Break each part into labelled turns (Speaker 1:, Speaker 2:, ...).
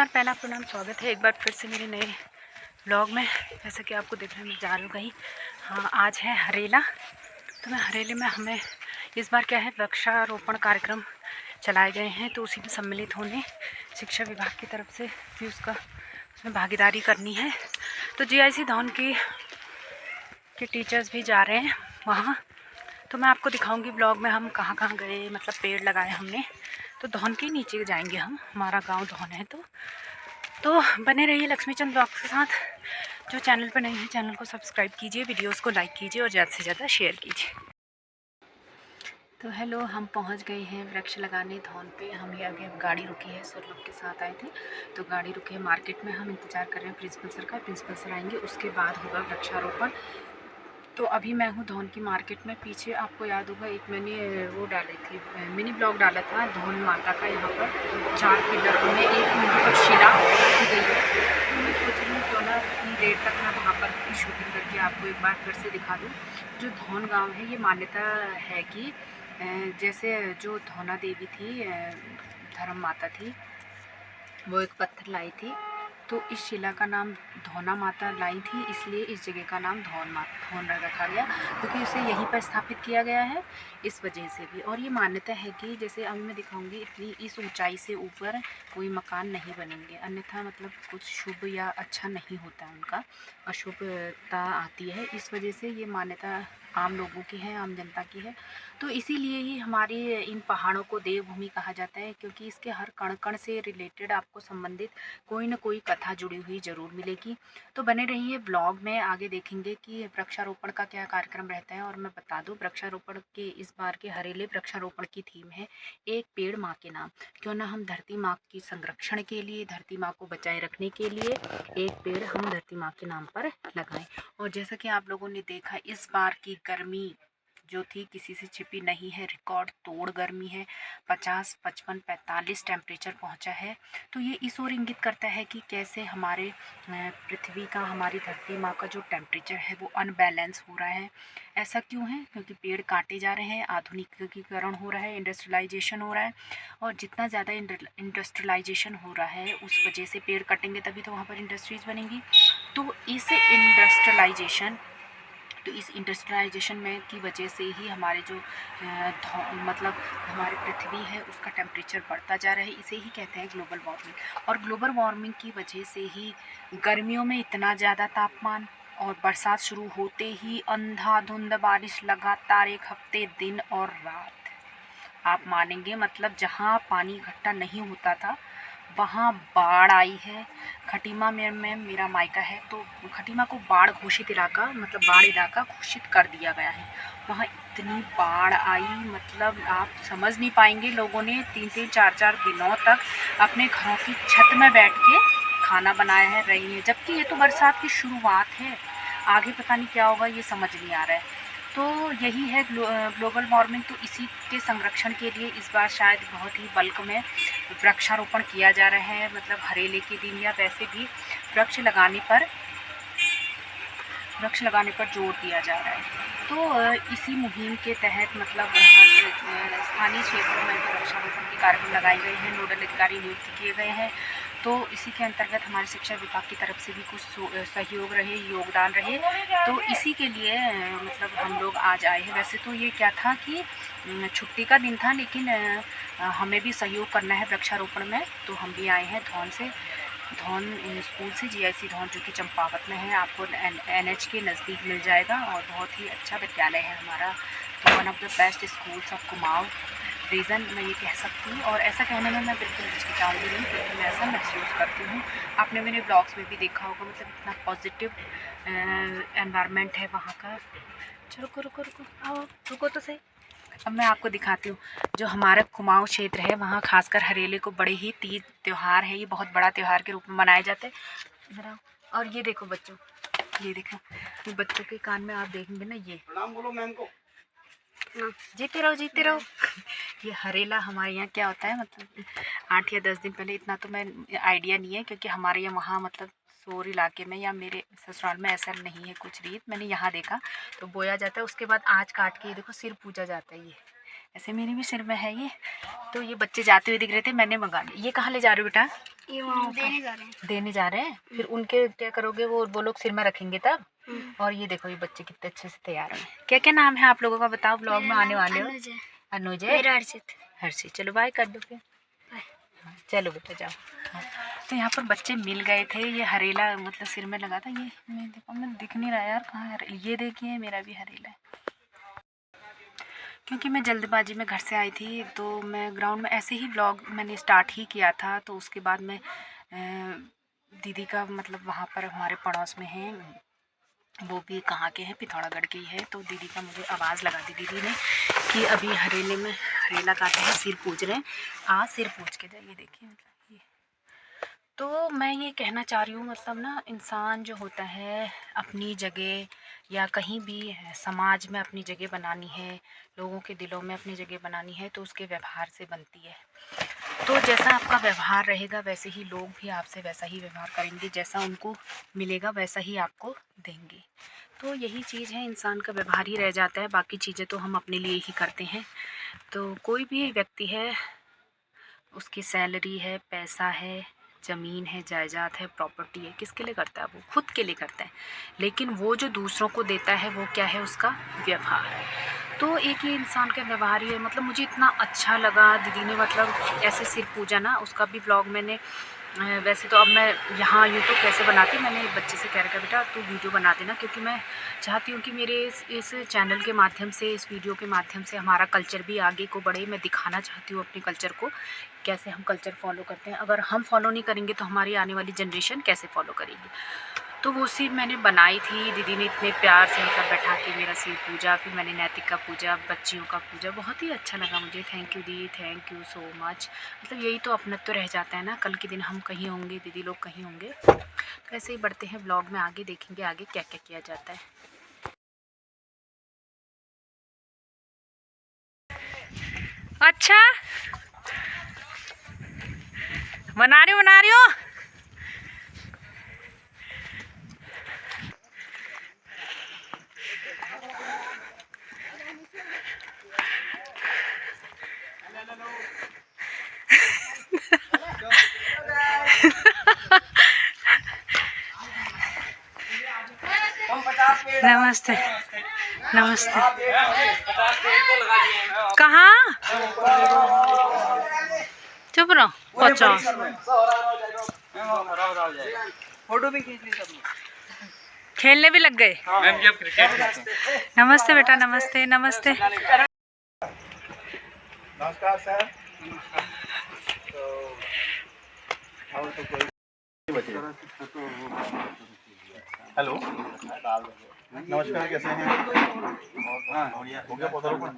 Speaker 1: नमस्कार, पहला प्रणाम, स्वागत है एक बार फिर से मेरे नए ब्लॉग में। जैसे कि आपको दिख रहा है मैं जा रही हूँ कहीं। हाँ, आज है हरेला। तो मैं हरेले में हमें इस बार क्या है, वृक्षारोपण कार्यक्रम चलाए गए हैं, तो उसी में सम्मिलित होने शिक्षा विभाग की तरफ से भी उसमें भागीदारी करनी है। तो GIC धौन के टीचर्स भी जा रहे हैं वहाँ। तो मैं आपको दिखाऊंगी ब्लॉग में हम कहाँ कहाँ गए, मतलब पेड़ लगाए हमने। तो धौन के नीचे जाएंगे हम, हमारा गांव धौन है। तो बने रहिए लक्ष्मीचंद ब्लॉग के साथ। जो चैनल पर नहीं है चैनल को सब्सक्राइब कीजिए, वीडियोस को लाइक कीजिए और ज़्यादा से ज़्यादा शेयर कीजिए। तो हेलो, हम पहुंच गए हैं वृक्ष लगाने धौन पे। हम ये आगे गाड़ी रुकी है, सर लोग के साथ आए थे तो गाड़ी रुकी है मार्केट में। हम इंतज़ार कर रहे हैं प्रिंसिपल सर का। प्रिंसिपल सर आएंगे, उसके बाद होगा वृक्षारोपण। तो अभी मैं हूँ धौन की मार्केट में। पीछे आपको याद होगा एक मैंने वो डाली थी, मिनी ब्लॉग डाला था धौन माता का। यहाँ पर 4 पिलरों में एक मतलब शिला रखी गई है। तो मैं सोच रही हूँ क्यों ना इतनी देर तक मैं वहाँ पर की शूटिंग करके आपको एक बार फिर से दिखा दूँ। जो धौन गाँव है, ये मान्यता है कि जैसे जो धौना देवी थी, धर्म माता थी, वो एक पत्थर लाई थी। तो इस शिला का नाम धौना माता लाई थी, इसलिए इस जगह का नाम धौन रखा गया, क्योंकि उसे यहीं पर स्थापित किया गया है, इस वजह से भी। और ये मान्यता है कि जैसे अभी मैं दिखाऊंगी, इतनी इस ऊंचाई से ऊपर कोई मकान नहीं बनेंगे, अन्यथा मतलब कुछ शुभ या अच्छा नहीं होता है, उनका अशुभता आती है। इस वजह से ये मान्यता आम लोगों की है, आम जनता की है। तो इसीलिए ही हमारी इन पहाड़ों को देवभूमि कहा जाता है, क्योंकि इसके हर कण कण से रिलेटेड आपको संबंधित कोई न कोई कथा जुड़ी हुई ज़रूर मिलेगी। तो बने रहिए ब्लॉग में, आगे देखेंगे कि वृक्षारोपण का क्या कार्यक्रम रहता है। और मैं बता दूं, वृक्षारोपण के इस बार के हरेले वृक्षारोपण की थीम है एक पेड़ माँ के नाम। क्यों ना हम धरती माँ की संरक्षण के लिए, धरती माँ को बचाए रखने के लिए एक पेड़ हम धरती माँ के नाम पर लगाएं। और जैसा कि आप लोगों ने देखा, इस बार की गर्मी जो थी किसी से छिपी नहीं है, रिकॉर्ड तोड़ गर्मी है। 50, 55, 45 टेम्परेचर पहुंचा है। तो ये इस ओर इंगित करता है कि कैसे हमारे पृथ्वी का, हमारी धरती माँ का जो टेम्परेचर है वो अनबैलेंस हो रहा है। ऐसा क्यों है? क्योंकि पेड़ काटे जा रहे हैं, आधुनिकीकरण हो रहा है, इंडस्ट्रियलाइजेशन हो रहा है। और जितना ज़्यादा इंडस्ट्रियलाइजेशन हो रहा है, उस वजह से पेड़ कटेंगे तभी तो वहाँ पर इंडस्ट्रीज़ बनेंगी। तो इस इंडस्ट्रियलाइजेशन में की वजह से ही हमारे जो मतलब हमारी पृथ्वी है उसका टेम्परेचर बढ़ता जा रहा है। इसे ही कहते हैं ग्लोबल वार्मिंग। और ग्लोबल वार्मिंग की वजह से ही गर्मियों में इतना ज़्यादा तापमान, और बरसात शुरू होते ही अंधाधुंध बारिश लगातार 1 हफ्ते दिन और रात। आप मानेंगे, मतलब जहाँ पानी इकट्ठा नहीं होता था वहाँ बाढ़ आई है। खटीमा में मेरा मायका है, तो खटीमा को बाढ़ घोषित इलाका, मतलब बाढ़ इलाका घोषित कर दिया गया है। वहाँ इतनी बाढ़ आई, मतलब आप समझ नहीं पाएंगे। लोगों ने 3-3, 4-4 दिनों तक अपने घरों की छत में बैठ के खाना बनाया है, रही है। जबकि ये तो बरसात की शुरुआत है, आगे पता नहीं क्या होगा, ये समझ नहीं आ रहा है। तो यही है ग्लोबल वार्मिंग। तो इसी के संरक्षण के लिए इस बार शायद बहुत ही बल्क में वृक्षारोपण किया जा रहा है, मतलब हरेले के दिन या वैसे भी वृक्ष लगाने पर जोर दिया जा रहा है। तो इसी मुहिम के तहत मतलब स्थानीय क्षेत्रों में वृक्षारोपण के कार्यक्रम लगाए गए हैं, नोडल अधिकारी नियुक्त किए गए हैं। तो इसी के अंतर्गत हमारे शिक्षा विभाग की तरफ से भी कुछ सहयोग रहे, योगदान रहे। तो इसी के लिए मतलब हम लोग आज आए हैं। वैसे तो ये क्या था कि छुट्टी का दिन था, लेकिन हमें भी सहयोग करना है वृक्षारोपण में। तो हम भी आए हैं धौन स्कूल से, GIC धौन, जो कि चंपावत में है। आपको NH के नज़दीक मिल जाएगा और बहुत ही अच्छा विद्यालय है हमारा। तो one of the best schools of Kumaon reason, मैं ये कह सकती हूँ। और ऐसा कहने में मैं बिल्कुल हिचकिचाऊँगी नहीं, क्योंकि मैं ऐसा महसूस करती हूँ। आपने मेरे ब्लॉग्स में भी देखा होगा, मतलब इतना पॉजिटिव एनवायरनमेंट है वहाँ का। चलो रुको आओ, रुको तो सही। अब मैं आपको दिखाती हूँ जो हमारा कुमाऊं क्षेत्र है, वहाँ खासकर हरेले को बड़े ही तीज त्यौहार है, ये बहुत बड़ा त्यौहार के रूप में मनाया जाता है। इधर आओ। और ये देखो बच्चों, ये देखो, ये बच्चों के कान में आप देखेंगे ना, ये प्रणाम बोलो मैम को। जीते रहो। ये हरेला हमारे यहाँ क्या होता है, मतलब 8 या 10 दिन पहले, इतना तो मैं आइडिया नहीं है, क्योंकि हमारे यहाँ वहाँ मतलब सोर इलाके में या मेरे ससुराल में ऐसा नहीं है कुछ रीत। मैंने यहाँ देखा तो बोया जाता है, उसके बाद आज काट के ये देखो सिर पूजा जाता है। ये ऐसे मेरे भी सिर में है ये। तो ये बच्चे जाते हुए दिख रहे थे, मैंने मंगा लिया। ये कहाँ ले जा रहे हो बेटा?
Speaker 2: ये वहाँ देने जा रहे हैं।
Speaker 1: देने जा रहे हैं, फिर उनके क्या करोगे? वो लोग सिर में रखेंगे तब। और ये देखो ये बच्चे कितने अच्छे से तैयार हैं। क्या क्या नाम है आप लोगों का बताओ? ब्लॉग में आने वाले हो। अनुज है।
Speaker 2: मेरा हर्षित।
Speaker 1: हर्षित, चलो बाय कर दो फिर। हाँ, चलो बेटा जाओ। हाँ, तो यहाँ पर बच्चे मिल गए थे। ये हरेला मतलब सिर में लगा था। ये मैं देखो, मैं दिख नहीं रहा यार, कहाँ है? ये देखिए मेरा भी हरेला है। क्योंकि मैं जल्दबाजी में घर से आई थी, तो मैं ग्राउंड में ऐसे ही ब्लॉग मैंने स्टार्ट ही किया था। तो उसके बाद मैं दीदी का मतलब वहाँ पर हमारे पड़ोस में है, वो भी कहाँ के हैं, पिथौरागढ़ के ही है। तो दीदी का मुझे आवाज़ लगा दी दीदी ने कि अभी हरेले में हरेला काटे हैं, सिर पूज रहे हैं, सिर पूज के जाइए। देखिए मतलब ये, तो मैं ये कहना चाह रही हूँ मतलब ना, इंसान जो होता है अपनी जगह या कहीं भी समाज में अपनी जगह बनानी है, लोगों के दिलों में अपनी जगह बनानी है, तो उसके व्यवहार से बनती है। तो जैसा आपका व्यवहार रहेगा वैसे ही लोग भी आपसे वैसा ही व्यवहार करेंगे, जैसा उनको मिलेगा वैसा ही आपको देंगे। तो यही चीज़ है, इंसान का व्यवहार ही रह जाता है, बाकी चीज़ें तो हम अपने लिए ही करते हैं। तो कोई भी व्यक्ति है, उसकी सैलरी है, पैसा है, ज़मीन है, जायदाद है, प्रॉपर्टी है, किसके लिए करता है? वो खुद के लिए करता है। लेकिन वो जो दूसरों को देता है वो क्या है? उसका व्यवहार। तो एक ये इंसान का व्यवहार ही है। मतलब मुझे इतना अच्छा लगा, दीदी ने मतलब ऐसे सिर पूजा ना, उसका भी ब्लॉग मैंने वैसे तो अब मैं यहाँ यूट्यूब कैसे बनाती, मैंने एक बच्चे से कह रखा बेटा तू वीडियो बना देना, क्योंकि मैं चाहती हूँ कि मेरे इस चैनल के माध्यम से, इस वीडियो के माध्यम से हमारा कल्चर भी आगे को बढ़े। मैं दिखाना चाहती हूँ अपने कल्चर को, कैसे हम कल्चर फॉलो करते हैं। अगर हम फॉलो नहीं करेंगे तो हमारी आने वाली जनरेशन कैसे फॉलो करेगी? तो वो सिर मैंने बनाई थी, दीदी ने इतने प्यार से मतलब बैठा के मेरा सिर पूजा, फिर मैंने नैतिक का पूजा, बच्चियों का पूजा, बहुत ही अच्छा लगा मुझे। Thank you the, thank you so much. मतलब यही तो अपनत्व तो रह जाता है ना, कल के दिन हम कहीं होंगे, दीदी लोग कहीं होंगे। तो ऐसे ही बढ़ते हैं ब्लॉग में आगे, देखेंगे आगे क्या क्या किया जाता है। अच्छा बना रही हो। नमस्ते नमस्ते। कहाँ? चुप रहो। 50
Speaker 3: फोटो भी खींच ली सब लोग।
Speaker 1: खेलने भी लग गए। नमस्ते बेटा, नमस्ते नमस्ते।
Speaker 4: नमस्कार सर। हेलो नमस्कार, कैसे हैं? हो गया पौधारोपण?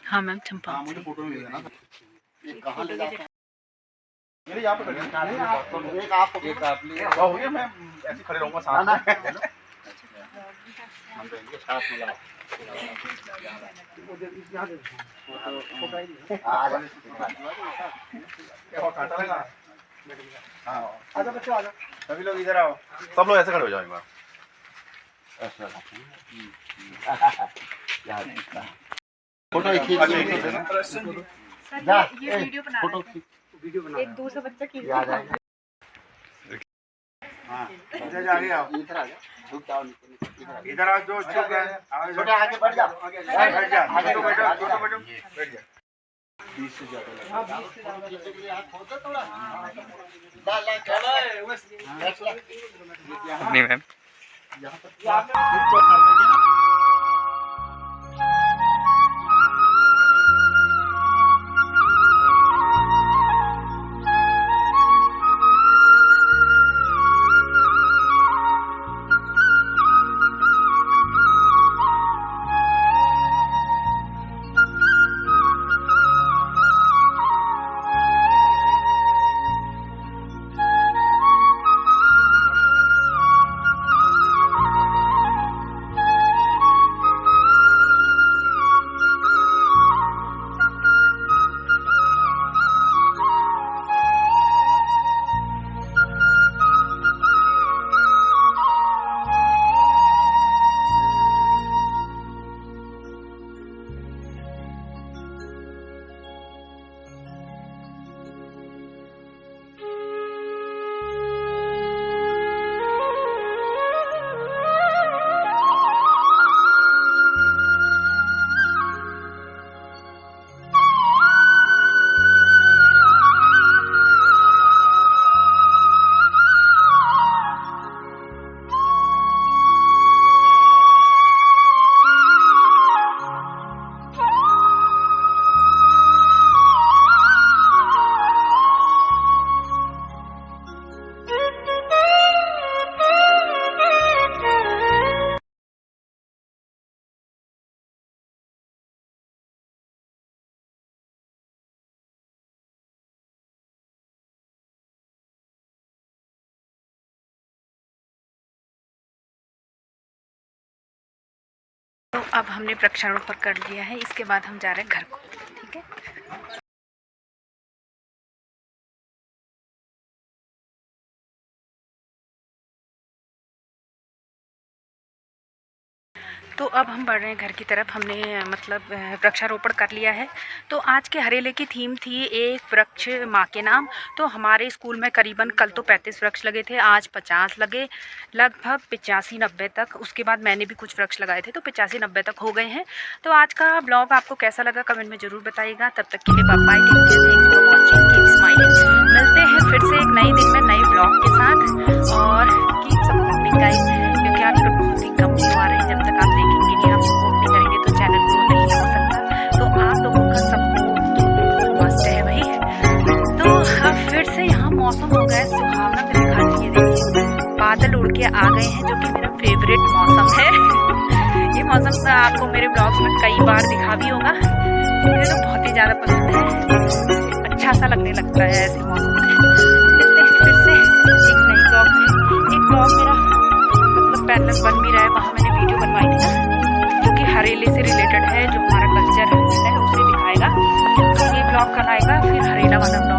Speaker 1: हाँ मैम, चंपा।
Speaker 4: मुझे फोटो में भेजना था। कहाँ ले जाते हैं? मेरे यहाँ पे हो गया, मैं ऐसे खड़े रहूँगा साथ में। हम देंगे साथ में लाओ। कांटा लगा। हाँ आजा बच्चों आजा, सभी लोग इधर आओ। सब लोग ऐसे खड़े हो जाओ एक बार। फोटो एक वीडियो बना फोटो एक दूसरा बच्चा खींच आ जाएगा। हाँ इधर आगे आओ, इधर आ जाओ, झुक जाओ, इधर आओ, जो झुक गए छोटे आगे बढ़ जाओ, बैठ जा, आगे तो बैठो, छोटे बैठो, बैठ जा। 20 से ज्यादा लगा, 20 से ज्यादा के लिए हाथ खोल दो थोड़ा। ला ला चलो नहीं मैम, यहाँ पर
Speaker 1: तो अब हमने वृक्षारोपण कर लिया है, इसके बाद हम जा रहे हैं घर को, ठीक है। तो अब हम बढ़ रहे हैं घर की तरफ। हमने मतलब वृक्षारोपण कर लिया है। तो आज के हरेले की थीम थी एक वृक्ष माँ के नाम। तो हमारे स्कूल में करीबन कल तो 35 वृक्ष लगे थे, आज 50 लगे, लगभग 85-90 तक। उसके बाद मैंने भी कुछ वृक्ष लगाए थे तो 85-90 तक हो गए हैं। तो आज का ब्लॉग आपको कैसा लगा कमेंट में ज़रूर बताइएगा। तब तक के लिए bye bye, take care, thanks for watching, keep smiling. मिलते हैं फिर से एक नए दिन में नए ब्लॉग के साथ, और कीप सपोर्टिंग गाइस, क्योंकि आजकल बहुत ही कम व्यू आ रहे हैं। जब तक आप देखेंगे नहीं, आप सपोर्ट नहीं करेंगे तो चैनल ग्रो नहीं हो सकता। तो आप लोगों का सपोर्ट मस्ट है भाई। तो अब फिर से यहाँ मौसम हो गया है सुहावना। मैं दिखाती है, देखिए बादल उड़ के आ गए हैं, जो कि मेरा फेवरेट मौसम है। ये मौसम तो आपको मेरे ब्लॉग्स में कई बार दिखा भी होगा, मुझे तो बहुत ही ज़्यादा पसंद है, अच्छा सा लगने लगता है ऐसे मौसम में। मिलते हैं फिर से एक नई ब्लॉग में। एक ब्लॉग मेरा मतलब पैरेलल बन भी रहा है, वहाँ मैंने वीडियो बनवाई थी ना, जो कि हरेले से रिलेटेड है, जो हमारा कल्चर है उसे दिखाएगा। तो ये ब्लॉग कल आएगा, फिर हरेला वाला ब्लॉग